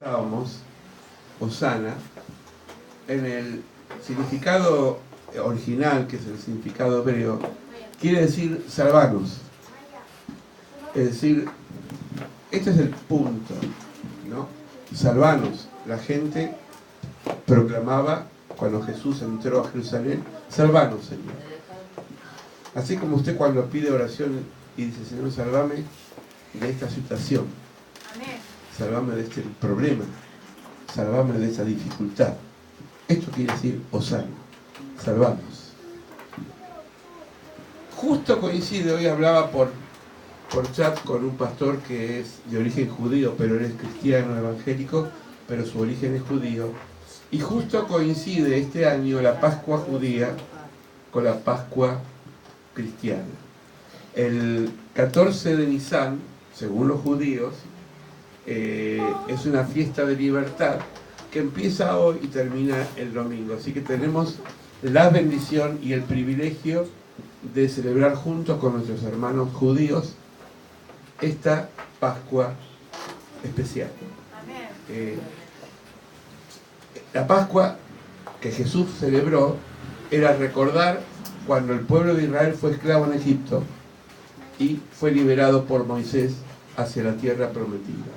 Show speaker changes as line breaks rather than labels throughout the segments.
Estábamos, Hosana, en el significado original, que es el significado hebreo, quiere decir salvarnos. Es decir, este es el punto, ¿no? Salvarnos. La gente proclamaba cuando Jesús entró a Jerusalén: salvanos, Señor. Así como usted cuando pide oración y dice: Señor, sálvame de esta situación. Amén. Sálvame de este problema, sálvame de esta dificultad. Esto quiere decir Hosana, salvamos. Justo coincide, hoy hablaba por chat con un pastor que es de origen judío, pero él es cristiano evangélico, pero su origen es judío. Y justo coincide este año la Pascua judía con la Pascua cristiana. El 14 de Nisan, según los judíos, es una fiesta de libertad que empieza hoy y termina el domingo. Así que tenemos la bendición y el privilegio de celebrar juntos con nuestros hermanos judíos esta Pascua especial. La Pascua que Jesús celebró era recordar cuando el pueblo de Israel fue esclavo en Egipto y fue liberado por Moisés hacia la tierra prometida.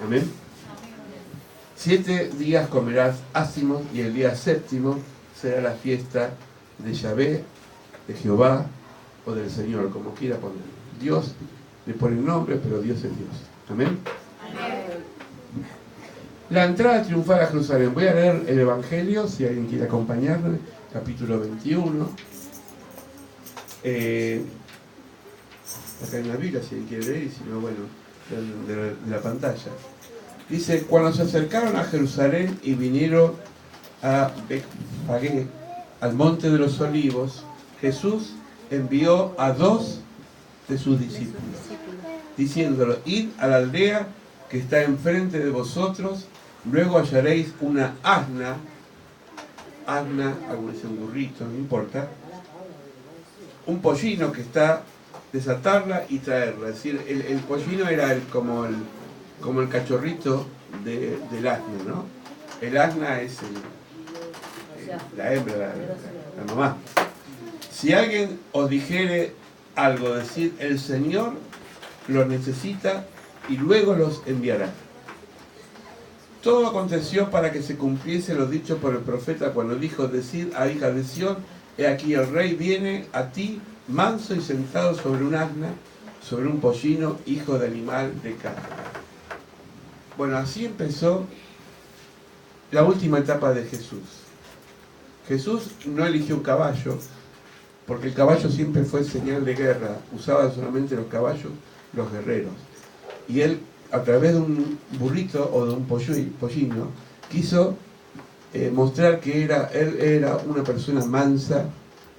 Amén. 7 días comerás ácimos y el día séptimo será la fiesta de Yahvé, de Jehová o del Señor, como quiera poner. Dios le pone el nombre, pero Dios es Dios. Amén. Amén. La entrada triunfal a Jerusalén. Voy a leer el Evangelio, si alguien quiere acompañarme, capítulo 21. Acá en la Biblia, si alguien quiere leer, y si no, bueno, de la pantalla. Dice: cuando se acercaron a Jerusalén y vinieron a Betfagé, al monte de los olivos, Jesús envió a 2 de sus discípulos, diciéndolo: id a la aldea que está enfrente de vosotros, luego hallaréis una asna, algunos dicen burrito, no importa, un pollino que está, desatarla y traerla. Es decir, el pollino era como el cachorrito del asna, ¿no? El asna es la hembra, la mamá. Si alguien os dijere algo, decid: el Señor los necesita y luego los enviará. Todo aconteció para que se cumpliese lo dicho por el profeta cuando dijo: decid a hija de Sión, he aquí el rey viene a ti, manso y sentado sobre un asna, sobre un pollino, hijo de animal de carga. Bueno, así empezó la última etapa de Jesús. Jesús no eligió un caballo, porque el caballo siempre fue señal de guerra. Usaban solamente los caballos los guerreros. Y él, a través de un burrito o de un pollino, quiso mostrar que él era una persona mansa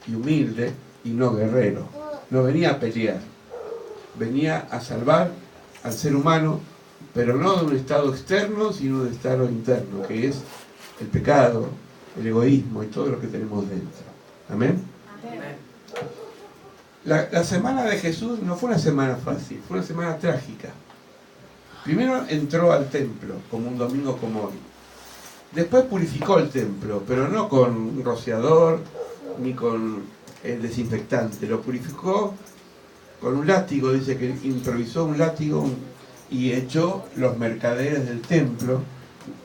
y humilde y no guerrero. No venía a pelear, venía a salvar al ser humano, pero no de un estado externo, sino de un estado interno, que es el pecado, el egoísmo y todo lo que tenemos dentro. Amén. Amén. La semana de Jesús no fue una semana fácil, fue una semana trágica. Primero entró al templo, como un domingo como hoy. Después purificó el templo, pero no con un rociador ni con el desinfectante. Lo purificó con un látigo, dice que improvisó un látigo y echó los mercaderes del templo,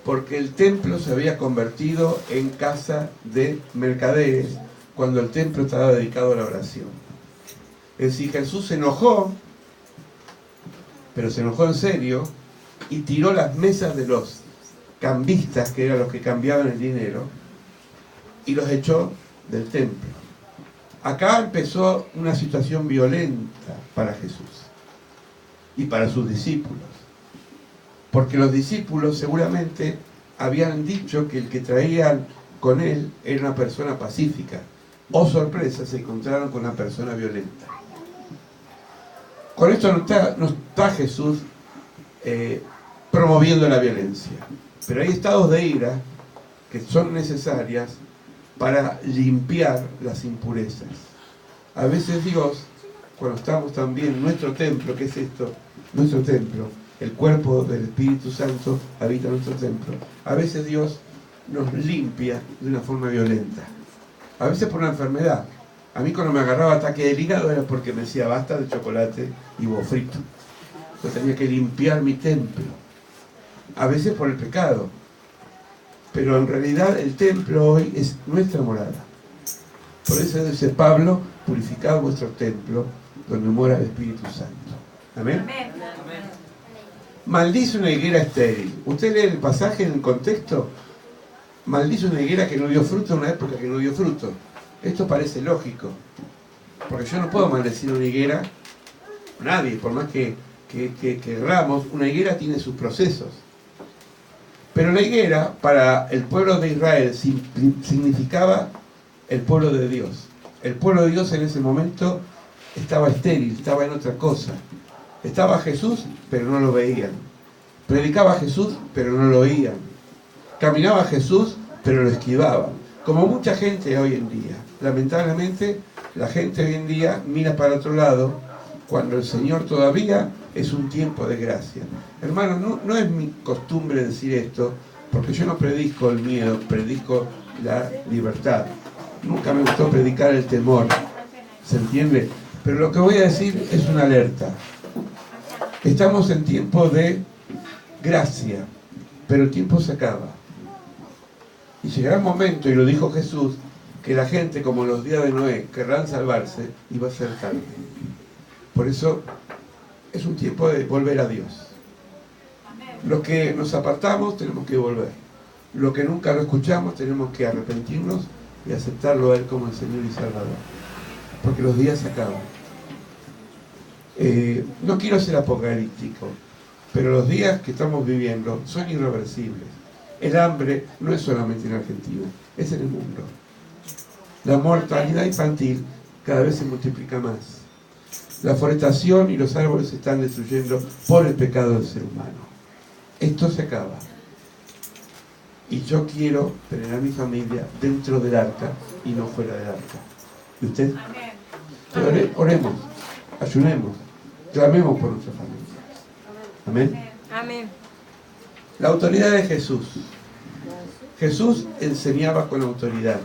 porque el templo se había convertido en casa de mercaderes cuando el templo estaba dedicado a la oración. Es decir, Jesús se enojó, pero se enojó en serio, y tiró las mesas de los cambistas, que eran los que cambiaban el dinero, y los echó del templo. Acá empezó una situación violenta para Jesús y para sus discípulos, porque los discípulos seguramente habían dicho que el que traían con él era una persona pacífica. Oh sorpresa, se encontraron con una persona violenta. Con esto no está Jesús promoviendo la violencia, pero hay estados de ira que son necesarias para limpiar las impurezas. A veces Dios, cuando estamos también en nuestro templo, ¿qué es esto? Nuestro templo, el cuerpo del Espíritu Santo habita en nuestro templo, a veces Dios nos limpia de una forma violenta. A veces por una enfermedad. A mí cuando me agarraba ataque del hígado era porque me decía basta de chocolate y huevo frito. Yo tenía que limpiar mi templo. A veces por el pecado. Pero en realidad el templo hoy es nuestra morada. Por eso dice Pablo, purificad vuestro templo donde mora el Espíritu Santo. Amén.
Amén.
Maldice una higuera estéril. ¿Usted lee el pasaje en el contexto? Maldice una higuera que no dio fruto en una época que no dio fruto. Esto parece lógico. Porque yo no puedo maldecir una higuera. Nadie, por más que querramos, una higuera tiene sus procesos. Pero la higuera, para el pueblo de Israel, significaba el pueblo de Dios. El pueblo de Dios en ese momento estaba estéril, estaba en otra cosa. Estaba Jesús, pero no lo veían. Predicaba Jesús, pero no lo oían. Caminaba Jesús, pero lo esquivaban. Como mucha gente hoy en día. Lamentablemente, la gente hoy en día mira para otro lado cuando el Señor todavía es un tiempo de gracia. Hermano, no es mi costumbre decir esto, porque yo no predico el miedo, predico la libertad. Nunca me gustó predicar el temor, ¿se entiende? Pero lo que voy a decir es una alerta. Estamos en tiempo de gracia, pero el tiempo se acaba. Y llegará un momento, y lo dijo Jesús, que la gente, como en los días de Noé, querrán salvarse y va a ser tarde. Por eso es un tiempo de volver a Dios. Los que nos apartamos tenemos que volver. Los que nunca lo escuchamos tenemos que arrepentirnos y aceptarlo a Él como el Señor y Salvador. Porque los días se acaban. No quiero ser apocalíptico, pero los días que estamos viviendo son irreversibles. El hambre no es solamente en Argentina, es en el mundo. La mortalidad infantil cada vez se multiplica más. La forestación y los árboles se están destruyendo por el pecado del ser humano. Esto se acaba. Y yo quiero tener a mi familia dentro del arca y no fuera del arca. ¿Y usted? Amén. Oremos, ayunemos, clamemos por nuestra familia. Amén.
Amén.
La autoridad de Jesús. Jesús enseñaba con autoridad.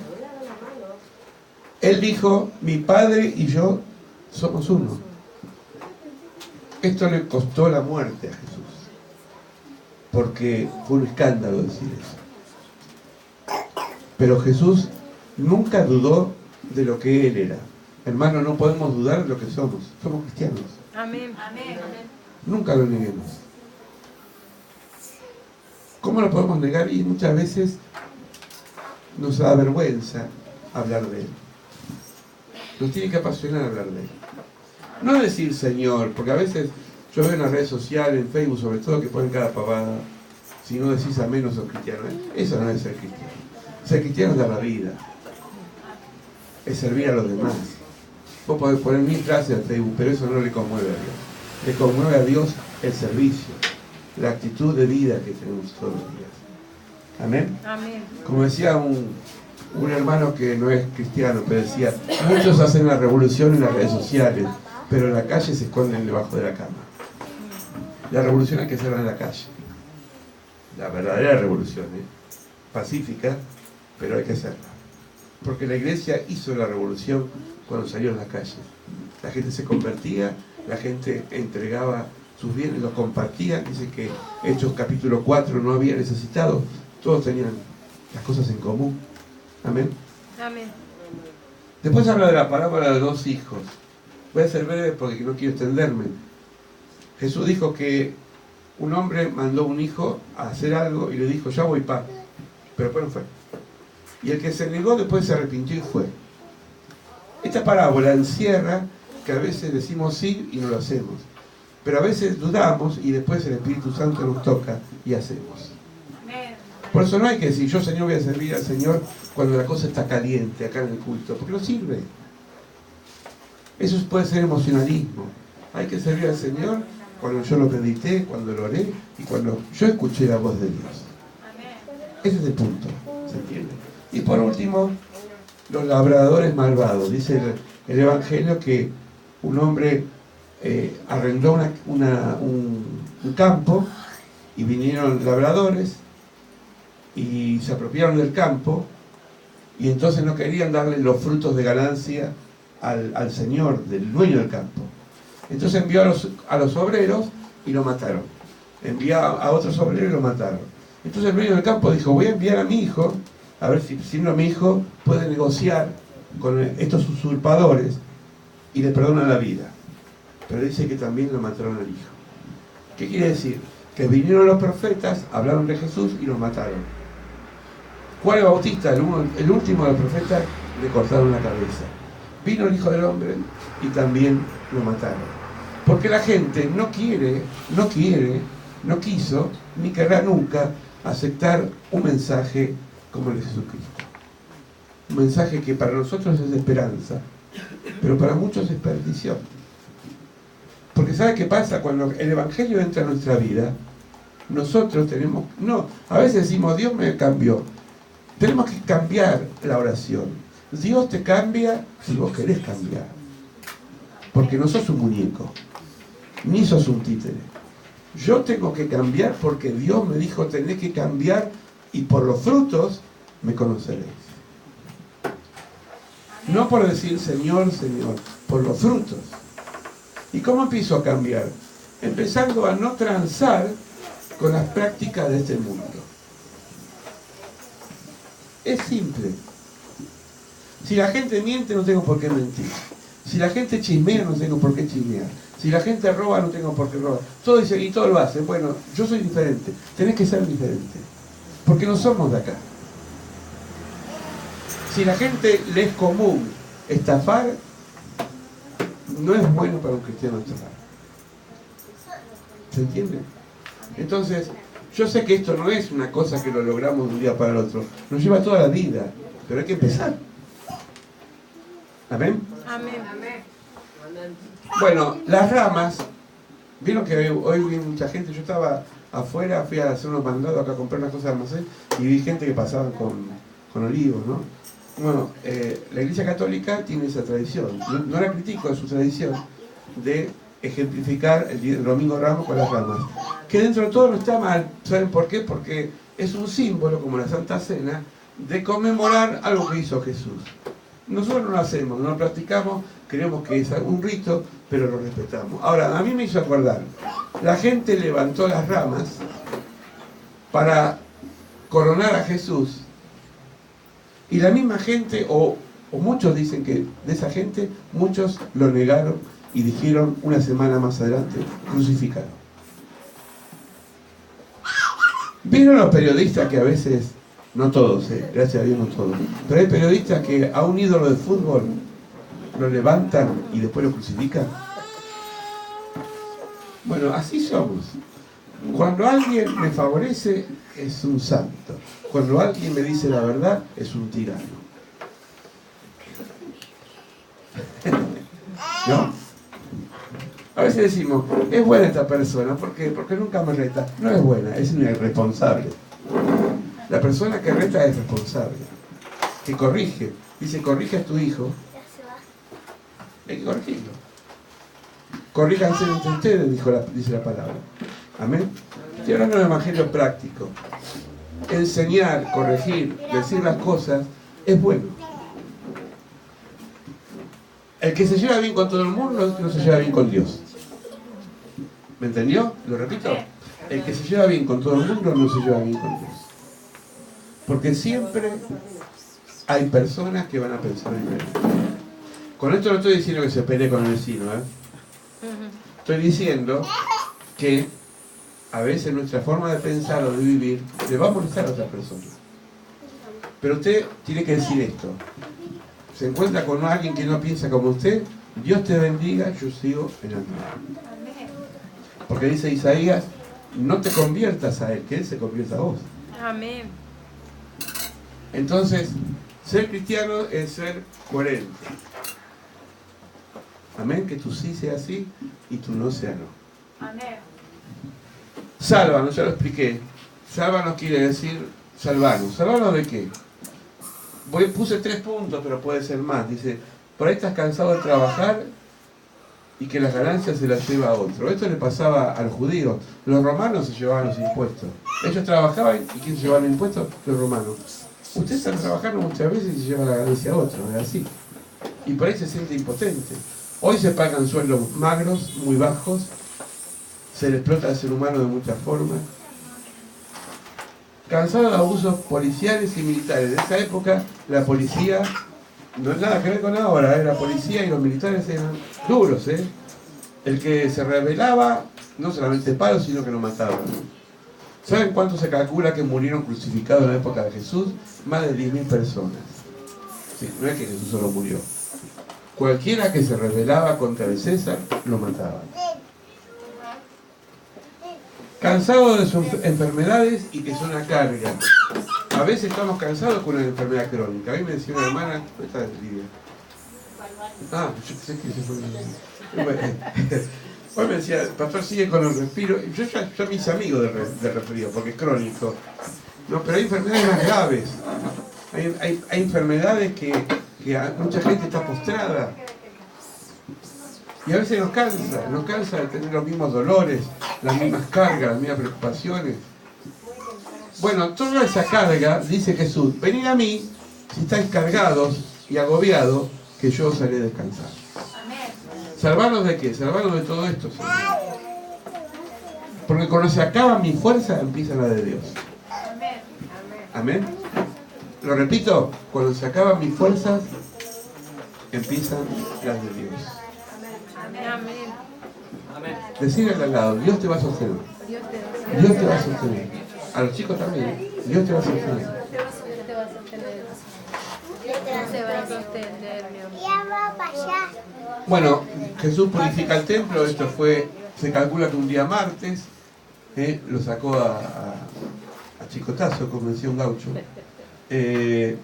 Él dijo, mi Padre y yo somos uno. Esto le costó la muerte a Jesús, porque fue un escándalo decir eso. Pero Jesús nunca dudó de lo que Él era. Hermano, no podemos dudar de lo que somos. Somos cristianos.
Amén. Amén.
Nunca lo neguemos. ¿Cómo lo podemos negar? Y muchas veces nos da vergüenza hablar de Él. Nos tiene que apasionar hablar de Él. No decir Señor, porque a veces yo veo en las redes sociales, en Facebook sobre todo, que ponen cada pavada. Si no decís amén, no sos cristiano. Eso no es ser cristiano. Ser cristiano es dar la vida. Es servir a los demás. Vos podés poner 1000 frases en Facebook, pero eso no le conmueve a Dios. Le conmueve a Dios el servicio, la actitud de vida que tenemos todos los días. Amén.
Amén.
Como decía un hermano que no es cristiano, pero decía, muchos hacen la revolución en las redes sociales, pero en la calle se esconden debajo de la cama. La revolución hay que hacerla en la calle. La verdadera revolución, pacífica, pero hay que hacerla. Porque la iglesia hizo la revolución cuando salió en la calle. La gente se convertía, la gente entregaba sus bienes, los compartía. Dice que Hechos capítulo 4 no había necesitado, todos tenían las cosas en común. Amén.
Amén.
Después habla de la parábola de 2 hijos. Voy a ser breve porque no quiero extenderme. Jesús dijo que un hombre mandó un hijo a hacer algo y le dijo, ya voy, pa. Pero después no fue. Y el que se negó después se arrepintió y fue. Esta parábola encierra que a veces decimos sí y no lo hacemos. Pero a veces dudamos y después el Espíritu Santo nos toca y hacemos. Por eso no hay que decir, yo Señor voy a servir al Señor cuando la cosa está caliente acá en el culto, porque no sirve. Eso puede ser emocionalismo. Hay que servir al Señor cuando yo lo medité, cuando lo oré y cuando yo escuché la voz de Dios. Ese es el punto, ¿se entiende? Y por último, los labradores malvados. Dice el Evangelio que un hombre arrendó un campo y vinieron labradores y se apropiaron del campo y entonces no querían darle los frutos de ganancia al señor, del dueño del campo. Entonces envió a los obreros y lo mataron. Envió a otros obreros y lo mataron. Entonces el dueño del campo dijo, voy a enviar a mi hijo, a ver si mi hijo puede negociar con estos usurpadores y le perdonan la vida. Pero dice que también lo mataron al hijo. ¿Qué quiere decir? Que vinieron los profetas, hablaron de Jesús y lo mataron. Juan el Bautista, el último de los profetas, le cortaron la cabeza. Vino el Hijo del Hombre y también lo mataron. Porque la gente no quiso, ni querrá nunca aceptar un mensaje como el de Jesucristo. Un mensaje que para nosotros es de esperanza, pero para muchos es perdición. Porque ¿sabe qué pasa? Cuando el Evangelio entra en nuestra vida, nosotros tenemos... No, a veces decimos, Dios me cambió. Tenemos que cambiar la oración. Dios te cambia si vos querés cambiar. Porque no sos un muñeco, ni sos un títere. Yo tengo que cambiar porque Dios me dijo, tenés que cambiar y por los frutos me conoceréis. No por decir Señor, Señor, por los frutos. ¿Y cómo empiezo a cambiar? Empezando a no transar con las prácticas de este mundo. Es simple. Si la gente miente, no tengo por qué mentir. Si la gente chismea, no tengo por qué chismear. Si la gente roba, no tengo por qué robar. Todo dice, y todo lo hace. Bueno, yo soy diferente. Tenés que ser diferente. Porque no somos de acá. Si la gente le es común estafar, no es bueno para un cristiano estafar. ¿Se entiende? Entonces, yo sé que esto no es una cosa que lo logramos de un día para el otro. Nos lleva toda la vida. Pero hay que empezar. ¿Amén?
Amén.
Bueno, las ramas, vieron que hoy vi mucha gente, yo estaba afuera, fui a hacer unos mandados acá a comprar unas cosas de almacén y vi gente que pasaba con olivos, ¿no? Bueno, la Iglesia Católica tiene esa tradición, no la critico, es su tradición de ejemplificar el Domingo de Ramos con las ramas, que dentro de todo no está mal. ¿Saben por qué? Porque es un símbolo, como la Santa Cena, de conmemorar algo que hizo Jesús. Nosotros no lo hacemos, no lo practicamos, creemos que es un rito, pero lo respetamos. Ahora, a mí me hizo acordar, la gente levantó las ramas para coronar a Jesús, y la misma gente, o muchos dicen que de esa gente, muchos lo negaron y dijeron una semana más adelante, crucificado. ¿Vieron los periodistas que a veces... No todos, gracias a Dios no todos. Pero hay periodistas que a un ídolo de fútbol lo levantan y después lo crucifican? Bueno, así somos. Cuando alguien me favorece, es un santo. Cuando alguien me dice la verdad, es un tirano. ¿No? A veces decimos, es buena esta persona, ¿por qué? Porque nunca me reta. No es buena, es una irresponsable. La persona que reta es responsable, que corrige. Dice, corrige a tu hijo. Hay que corregirlo. Corríjanse entre ustedes, dice la palabra. Amén. Estoy hablando de evangelio práctico. Enseñar, corregir, decir las cosas es bueno. El que se lleva bien con todo el mundo no se lleva bien con Dios. ¿Me entendió? Lo repito. El que se lleva bien con todo el mundo no se lleva bien con Dios. Porque siempre hay personas que van a pensar en él. Con esto no estoy diciendo que se pelee con el vecino, ¿eh? Estoy diciendo que a veces nuestra forma de pensar o de vivir le va a molestar a otras personas. Pero usted tiene que decir esto. Se encuentra con alguien que no piensa como usted, Dios te bendiga, yo sigo en el mío. Porque dice Isaías, no te conviertas a él, que él se convierta a vos.
Amén.
Entonces, ser cristiano es ser coherente. Amén, que tu sí sea sí y tu no sea no.
Amén.
Sálvanos, ya lo expliqué. Sálvanos quiere decir salvarnos. ¿Salvarnos de qué? Puse 3 puntos, pero puede ser más. Dice, por ahí estás cansado de trabajar y que las ganancias se las lleva a otro. Esto le pasaba a los judíos. Los romanos se llevaban los impuestos. Ellos trabajaban y ¿quién se llevaba los impuestos? Los romanos. Ustedes están trabajando muchas veces y se llevan la ganancia a otro, es así. Y por ahí se siente impotente. Hoy se pagan sueldos magros, muy bajos, se le explota al ser humano de muchas formas. Cansado de abusos policiales y militares. En esa época la policía no es nada que ver con ahora, la policía y los militares eran duros, El que se rebelaba, no solamente palos, sino que lo mataban. ¿Saben cuánto se calcula que murieron crucificados en la época de Jesús? Más de 10.000 personas. Sí, no es que Jesús solo murió. Cualquiera que se rebelaba contra el César, lo mataban. Cansados de sus enfermedades y que son una carga. A veces estamos cansados con una enfermedad crónica. A mí me decía una hermana, ¿dónde está Lidia? Yo sé que se fue. Hoy me decía, pastor, sigue con el respiro. Yo ya me hice amigo del resfrío, porque es crónico. No, pero hay enfermedades más graves. Hay enfermedades que mucha gente está postrada. Y a veces nos cansa de tener los mismos dolores, las mismas cargas, las mismas preocupaciones. Bueno, toda esa carga, dice Jesús, venid a mí si estáis cargados y agobiados, que yo os haré descansar. ¿Salvarnos de qué? Salvarnos de todo esto, Señor. Porque cuando se acaba mi fuerza, empieza la de Dios. Amén. Lo repito, cuando se acaban mis fuerzas, empiezan las de Dios. Decirle al lado, Dios te va a sostener. Dios te va a sostener. A los chicos también, Dios te va a sostener.
Dios te va a sostener, mi amor.
Bueno, Jesús purifica el templo. Esto se calcula que un día martes, lo sacó a chicotazo, como decía un gaucho. El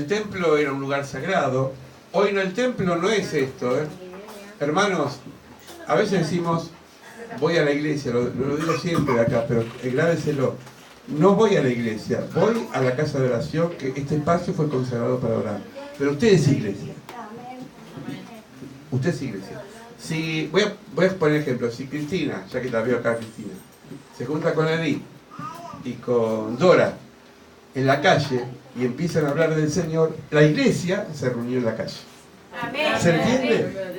templo era un lugar sagrado. Hoy no, el templo no es esto, Hermanos, a veces decimos, voy a la iglesia, lo digo siempre de acá, pero grábeselo. No voy a la iglesia, voy a la casa de oración, que este espacio fue consagrado para orar. Pero usted es iglesia. Usted es iglesia. Si, voy a poner ejemplo, si Cristina, ya que la veo acá Cristina, se junta con Edith y con Dora en la calle y empiezan a hablar del Señor, la iglesia se reunió en la calle. ¿Se entiende?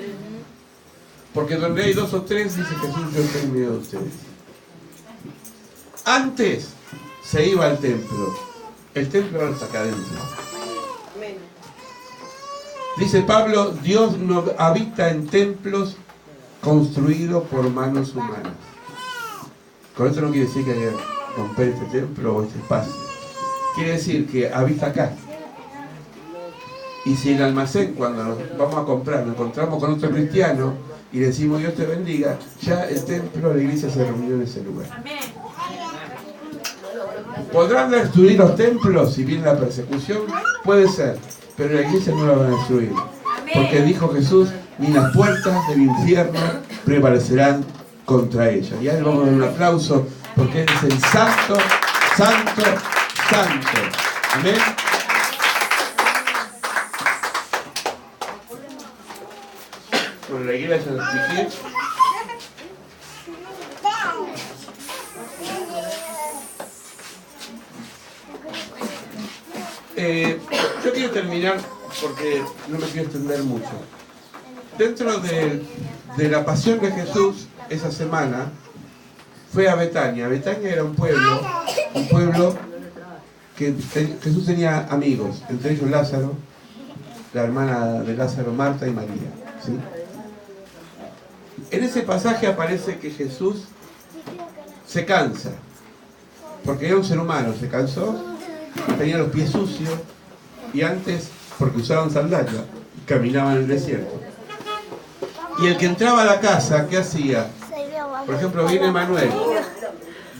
Porque donde hay 2 o 3, dice Jesús, yo estoy en medio de ustedes. Antes se iba al templo. El templo ahora está acá adentro. Dice Pablo, Dios no habita en templos construidos por manos humanas. Con esto no quiere decir que hay que romper este templo o este espacio. Quiere decir que habita acá. Y si en el almacén, cuando nos vamos a comprar, nos encontramos con otro cristiano y le decimos Dios te bendiga, ya el templo, la iglesia se reunió en ese lugar. ¿Podrán destruir los templos si viene la persecución? Puede ser, pero la iglesia no la van a destruir. Porque dijo Jesús, ni las puertas del infierno prevalecerán contra ella. Y a él vamos a dar un aplauso porque él es el santo, santo, santo. Amén. Bueno, la iglesia lo expliqué. Yo quiero terminar porque no me quiero extender mucho. Dentro de la pasión de Jesús esa semana fue a Betania. Betania era un pueblo que Jesús tenía amigos, entre ellos Lázaro, la hermana de Lázaro, Marta y María, ¿sí? En ese pasaje aparece que Jesús se cansa, porque era un ser humano, se cansó, tenía los pies sucios y antes, porque usaban sandalias, caminaban en el desierto. Y el que entraba a la casa, ¿qué hacía? Por ejemplo, viene Manuel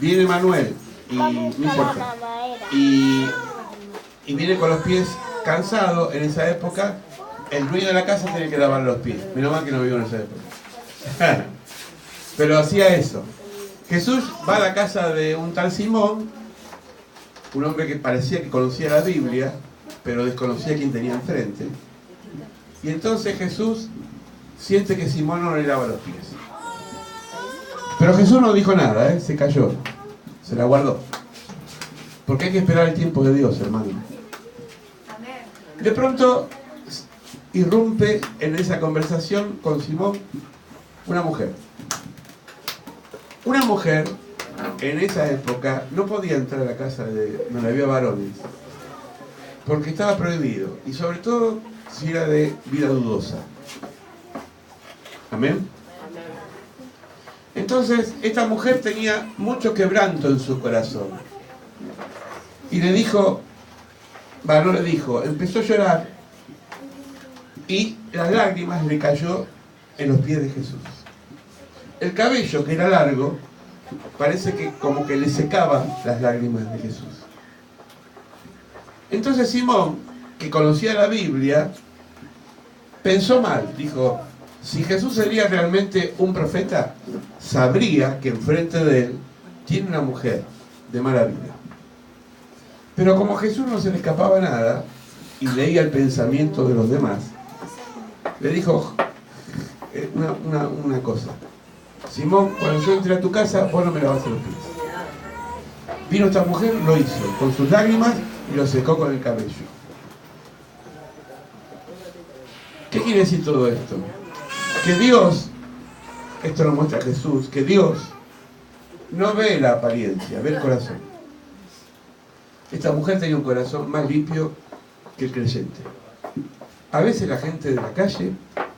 y no importa, y viene con los pies cansados. En esa época el dueño de la casa tenía que lavar los pies. Menos mal que no vivo en esa época. Pero hacía eso. Jesús va a la casa de un tal Simón, un hombre que parecía que conocía la Biblia, pero desconocía quién tenía enfrente. Y entonces Jesús siente que Simón no le lava los pies. Pero Jesús no dijo nada, se cayó, se la guardó. Porque hay que esperar el tiempo de Dios, hermano. De pronto irrumpe en esa conversación con Simón una mujer. Una mujer en esa época no podía entrar a la casa donde había varones, porque estaba prohibido, y sobre todo si era de vida dudosa. Amén. Entonces esta mujer tenía mucho quebranto en su corazón, y le dijo, no le dijo, empezó a llorar, y las lágrimas le cayó en los pies de Jesús. El cabello, que era largo, parece que como que le secaba las lágrimas de Jesús. Entonces Simón, que conocía la Biblia, pensó mal. Dijo, si Jesús sería realmente un profeta, sabría que enfrente de él tiene una mujer de mala vida. Pero como a Jesús no se le escapaba nada y leía el pensamiento de los demás, le dijo una cosa. Simón, cuando yo entré a tu casa, vos no me lavaste los pies. Vino esta mujer, lo hizo, con sus lágrimas, y lo secó con el cabello. ¿Qué quiere decir todo esto? Que Dios, esto lo muestra Jesús, que Dios no ve la apariencia, ve el corazón. Esta mujer tenía un corazón más limpio que el creyente. A veces la gente de la calle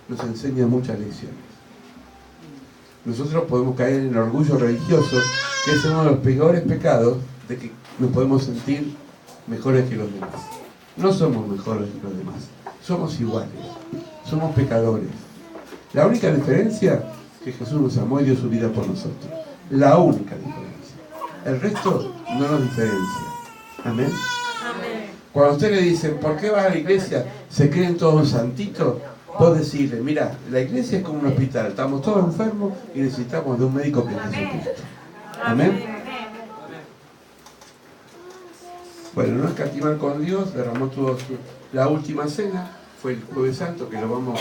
nos enseña muchas lecciones. Nosotros podemos caer en el orgullo religioso, que es uno de los peores pecados, de que nos podemos sentir mejores que los demás. No somos mejores que los demás, somos iguales, somos pecadores. La única diferencia es que Jesús nos amó y dio su vida por nosotros. La única diferencia. El resto no nos diferencia. Amén.
Amén.
Cuando a usted le dicen, ¿por qué vas a la iglesia? ¿Se creen todos santitos? Vos decirle, mira, la iglesia es como un hospital, estamos todos enfermos y necesitamos de un médico que es Jesucristo. Amén. Bueno, no escatimar con Dios, derramó todo la última cena, fue el Jueves Santo, que lo vamos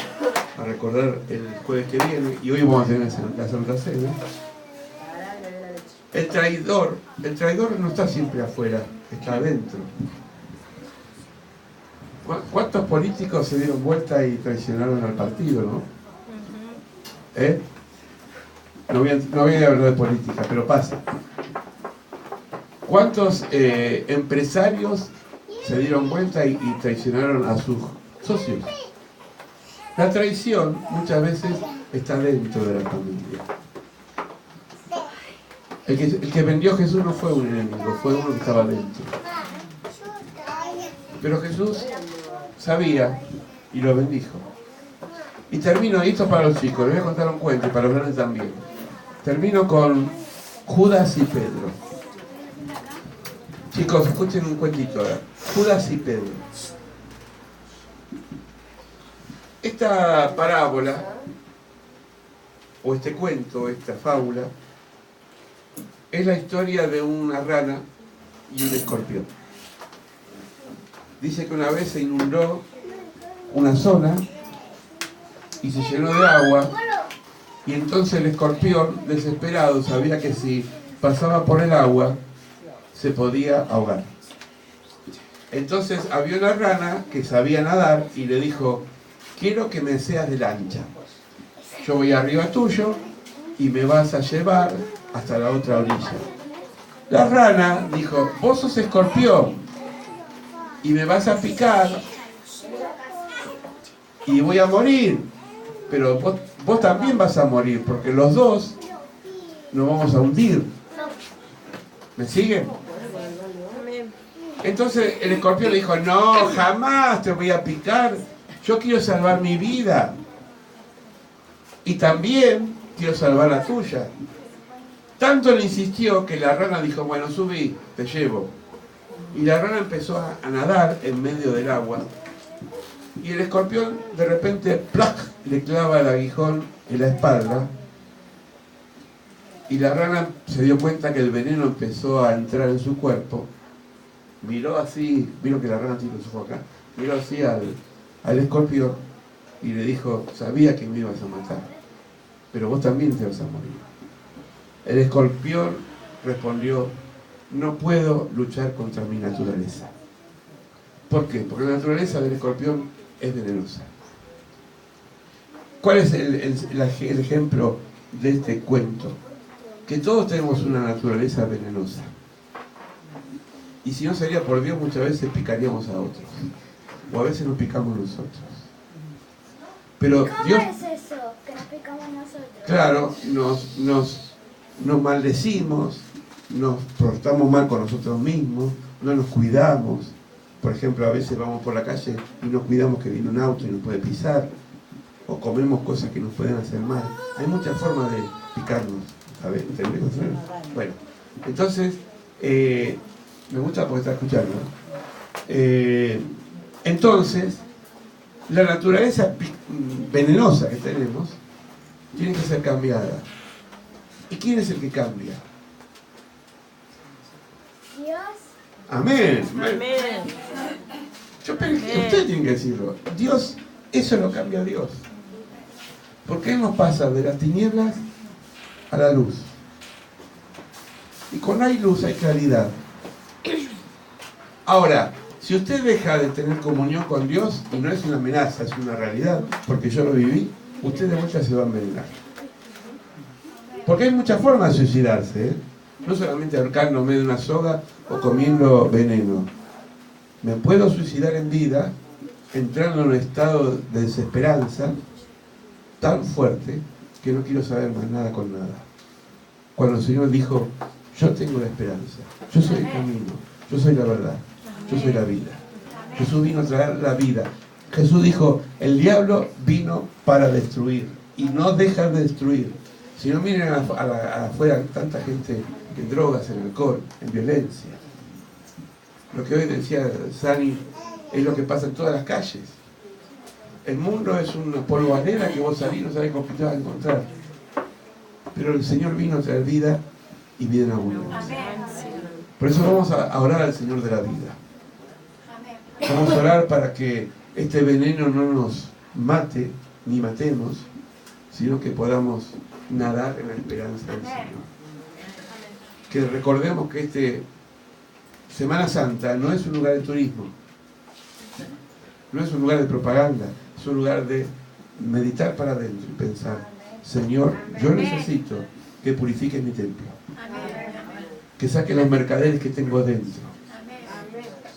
a recordar el jueves que viene, y hoy vamos a tener la Santa Cena. El traidor no está siempre afuera, está adentro. ¿Cuántos políticos se dieron vuelta y traicionaron al partido, no? No voy a hablar de política, pero pasa. ¿Cuántos empresarios se dieron vuelta y traicionaron a sus socios? La traición muchas veces está dentro de la familia. El que vendió a Jesús no fue un enemigo, fue uno que estaba dentro. Pero Jesús sabía y lo bendijo. Y termino, y esto para los chicos, les voy a contar un cuento y para los grandes también. Termino con Judas y Pedro. Chicos, escuchen un cuentito ahora. Judas y Pedro. Esta parábola, o este cuento, esta fábula, es la historia de una rana y un escorpión. Dice que una vez se inundó una zona y se llenó de agua, y entonces el escorpión, desesperado, sabía que si pasaba por el agua se podía ahogar. Entonces había una rana que sabía nadar y le dijo, quiero que me seas de lancha. Yo voy arriba tuyo y me vas a llevar hasta la otra orilla. La rana dijo, vos sos escorpión y me vas a picar y voy a morir, pero vos también vas a morir, porque los dos nos vamos a hundir. ¿Me siguen? Entonces el escorpión le dijo, no, jamás te voy a picar, yo quiero salvar mi vida y también quiero salvar la tuya. Tanto le insistió que la rana dijo, bueno, subí, te llevo. Y la rana empezó a nadar en medio del agua. Y el escorpión de repente ¡plac!, le clava el aguijón en la espalda. Y la rana se dio cuenta que el veneno empezó a entrar en su cuerpo. Miró así, vieron que la rana tiene los ojos acá, miró así al escorpión y le dijo, sabía que me ibas a matar, pero vos también te vas a morir. El escorpión respondió, no puedo luchar contra mi naturaleza. ¿Por qué? Porque la naturaleza del escorpión es venenosa. ¿Cuál es el ejemplo de este cuento? Que todos tenemos una naturaleza venenosa. Y si no sería por Dios, muchas veces picaríamos a otros. O a veces nos picamos nosotros. Pero
¿Cómo
Dios,
es eso que nos picamos nosotros?
claro, nos maldecimos, nos portamos mal con nosotros mismos, no nos cuidamos. Por ejemplo, a veces vamos por la calle y nos cuidamos que viene un auto y nos puede pisar. O comemos cosas que nos pueden hacer mal. Hay muchas formas de picarnos. ¿Sabes? ¿Entendés? Bueno, entonces, me gusta porque está escuchando. Entonces, la naturaleza venenosa que tenemos tiene que ser cambiada. ¿Y quién es el que cambia?
Dios.
Amén.
Amén.
Yo pensé que usted tiene que decirlo. Dios, eso lo cambia Dios. Porque Él nos pasa de las tinieblas a la luz. Y cuando hay luz hay claridad. Ahora, si usted deja de tener comunión con Dios, y no es una amenaza, es una realidad, porque yo lo viví, usted de vuelta se va a envenenar. Porque hay muchas formas de suicidarse, ¿eh? No solamente ahorcándome de una soga o comiendo veneno. Me puedo suicidar en vida, entrando en un estado de desesperanza tan fuerte que no quiero saber más nada con nada. Cuando el Señor dijo, yo tengo la esperanza, yo soy el camino, yo soy la verdad, yo soy la vida. Jesús vino a traer la vida. Jesús dijo, el diablo vino para destruir y no deja de destruir. Si no, miren afuera tanta gente en drogas, en alcohol, en violencia. Lo que hoy decía Sani es lo que pasa en todas las calles. El mundo es una polvareda que vos salís y no sabés con qué te vas a encontrar. Pero el Señor vino a traer vida y vida en abundancia. Por eso vamos a orar al Señor de la vida. Vamos a orar para que este veneno no nos mate ni matemos, sino que podamos nadar en la esperanza del Señor. Que recordemos que Semana Santa no es un lugar de turismo, no es un lugar de propaganda, es un lugar de meditar para adentro y pensar, Señor, yo necesito que purifiques mi templo, que saques los mercaderes que tengo dentro,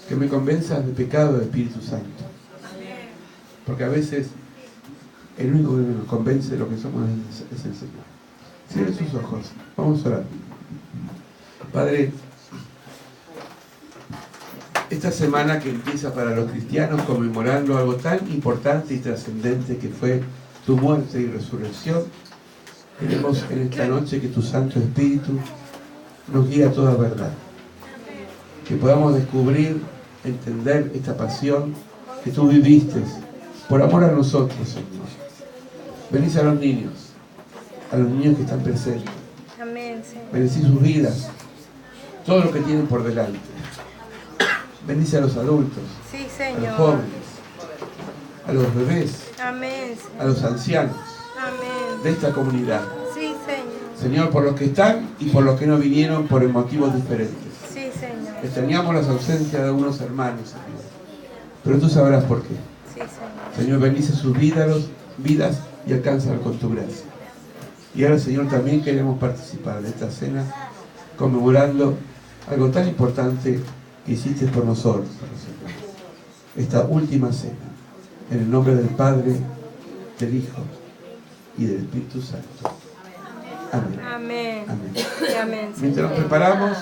que me convenzas de pecado del Espíritu Santo, porque a veces el único que nos convence de lo que somos es el Señor. Cierren sus ojos, vamos a orar. Padre, esta semana que empieza para los cristianos conmemorando algo tan importante y trascendente que fue tu muerte y resurrección, queremos en esta noche que tu Santo Espíritu nos guíe a toda verdad, que podamos descubrir, entender esta pasión que tú viviste por amor a nosotros, Señor. Bendice a los niños que están presentes.
Amén, Señor.
Bendice sus vidas, todo lo que tienen por delante. Bendice a los adultos,
Sí,
a los
Señor.
jóvenes, a los bebés,
Amén,
a los ancianos
amén.
de esta comunidad.
Sí, Señor.
Señor, por los que están y por los que no vinieron por motivos diferentes.
Sí, Señor.
Extrañamos las ausencias de algunos hermanos, Señor, pero tú sabrás por qué.
Sí, Señor.
Señor, bendice sus vidas y alcánzalos con tu gracia. Y ahora, Señor, también queremos participar de esta cena conmemorando algo tan importante que hiciste por nosotros, Señor. Esta última cena, en el nombre del Padre, del Hijo y del Espíritu Santo. Amén.
Amén.
Amén.
Amén, Señor.
Mientras nos preparamos...